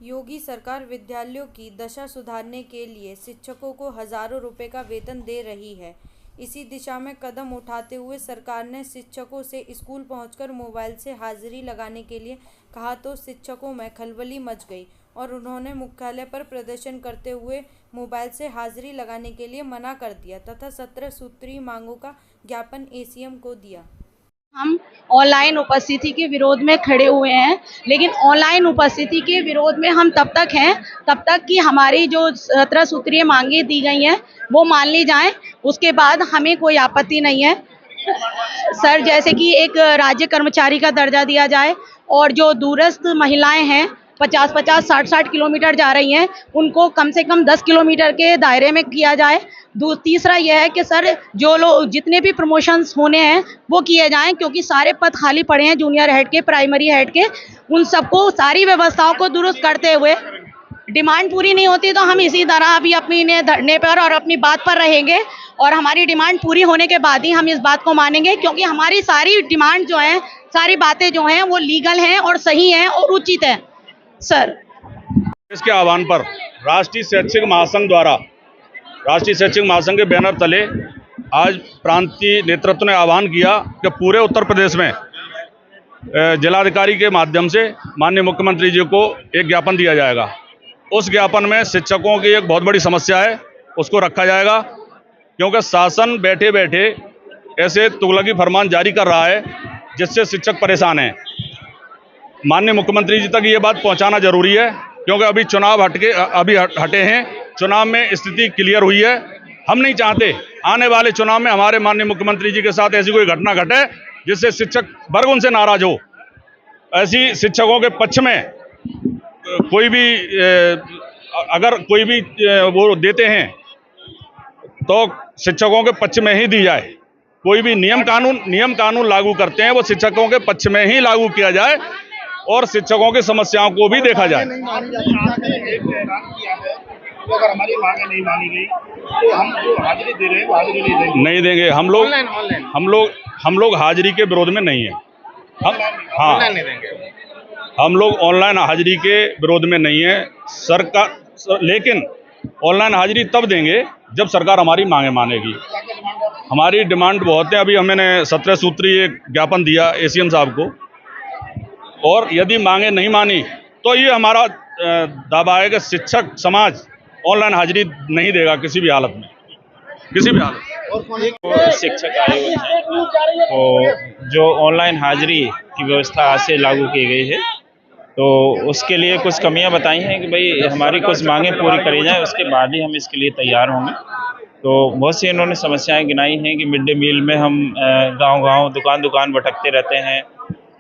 योगी सरकार विद्यालयों की दशा सुधारने के लिए शिक्षकों को हजारों रुपए का वेतन दे रही है। इसी दिशा में कदम उठाते हुए सरकार ने शिक्षकों से स्कूल पहुंचकर मोबाइल से हाजिरी लगाने के लिए कहा तो शिक्षकों में खलबली मच गई और उन्होंने मुख्यालय पर प्रदर्शन करते हुए मोबाइल से हाजिरी लगाने के लिए मना कर दिया तथा 17 सूत्रीय मांगों का ज्ञापन एसीएम को दिया। हम ऑनलाइन उपस्थिति के विरोध में खड़े हुए हैं, लेकिन ऑनलाइन उपस्थिति के विरोध में हम तब तक कि हमारी जो 17 सूत्रीय मांगे दी गई हैं वो मान ली जाएं। उसके बाद हमें कोई आपत्ति नहीं है सर, जैसे कि एक राज्य कर्मचारी का दर्जा दिया जाए और जो दूरस्थ महिलाएं हैं 50-50, 60-60 किलोमीटर जा रही हैं, उनको कम से कम 10 किलोमीटर के दायरे में किया जाए। तीसरा यह है कि सर जो लोग जितने भी प्रमोशंस होने हैं वो किए जाएं, क्योंकि सारे पद खाली पड़े हैं जूनियर हेड के, प्राइमरी हेड के। उन सबको सारी व्यवस्थाओं को दुरुस्त करते हुए डिमांड पूरी नहीं होती तो हम इसी तरह अभी अपने धरने पर और अपनी बात पर रहेंगे और हमारी डिमांड पूरी होने के बाद ही हम इस बात को मानेंगे, क्योंकि हमारी सारी डिमांड जो है, सारी बातें जो हैं वो लीगल हैं और सही हैं और उचित हैं सर। इसके आह्वान पर राष्ट्रीय शैक्षिक महासंघ द्वारा राष्ट्रीय शैक्षिक महासंघ के बैनर तले आज प्रांतीय नेतृत्व ने आह्वान किया कि पूरे उत्तर प्रदेश में जिलाधिकारी के माध्यम से माननीय मुख्यमंत्री जी को एक ज्ञापन दिया जाएगा। उस ज्ञापन में शिक्षकों की एक बहुत बड़ी समस्या है, उसको रखा जाएगा, क्योंकि शासन बैठे बैठे ऐसे तुगलकी फरमान जारी कर रहा है जिससे शिक्षक परेशान हैं। माननीय मुख्यमंत्री जी तक ये बात पहुंचाना जरूरी है, क्योंकि अभी चुनाव हटे हैं, चुनाव में स्थिति क्लियर हुई है। हम नहीं चाहते आने वाले चुनाव में हमारे माननीय मुख्यमंत्री जी के साथ ऐसी कोई घटना घटे जिससे शिक्षक वर्ग उनसे नाराज हो। ऐसी शिक्षकों के पक्ष में कोई भी अगर कोई भी वो देते हैं तो शिक्षकों के पक्ष में ही दी जाए। कोई भी नियम कानून लागू करते हैं वो शिक्षकों के पक्ष में ही लागू किया जाए और शिक्षकों की समस्याओं को भी देखा जाए। तो अगर हमारी मांगे नहीं मानी गई तो हम जो हाजिरी दे रहे हैं वो हाजिरी नहीं देंगे। हम लोग हाजिरी के विरोध में नहीं है। हम लोग ऑनलाइन हाजिरी के विरोध में नहीं है सरकार, लेकिन ऑनलाइन हाजिरी तब देंगे जब सरकार हमारी मांगे मानेगी। हमारी डिमांड बहुत है। अभी हमने 17 सूत्रीय ज्ञापन दिया एसीएम साहब को, और यदि मांगे नहीं मानी तो ये हमारा दावा है कि शिक्षक समाज ऑनलाइन हाजिरी नहीं देगा किसी भी हालत में, किसी भी हालत में। शिक्षक आयोग है तो जो ऑनलाइन हाजिरी की व्यवस्था आज से लागू की गई है, तो उसके लिए कुछ कमियां बताई हैं कि भाई हमारी कुछ मांगें पूरी करी जाएं, उसके बाद ही हम इसके लिए तैयार होंगे। तो बहुत सी इन्होंने समस्याएं गिनाई हैं कि मिड डे मील में हम गांव-गांव, दुकान-दुकान भटकते रहते हैं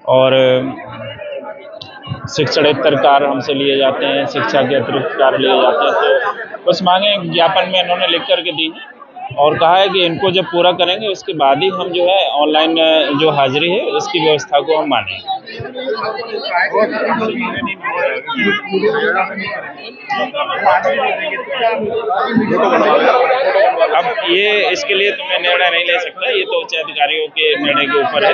और शिक्षणेतर कार्य हमसे लिए जाते हैं, शिक्षा के अतिरिक्त कार्य लिए जाते हैं। तो कुछ मांगें ज्ञापन में इन्होंने लिख करके दी हैं और कहा है कि इनको जब पूरा करेंगे उसके बाद ही हम जो है ऑनलाइन जो हाजिरी है उसकी व्यवस्था को हम मानेंगे। अब ये इसके लिए तो मैं निर्णय नहीं ले सकता, ये तो उच्च अधिकारियों के निर्णय के ऊपर है।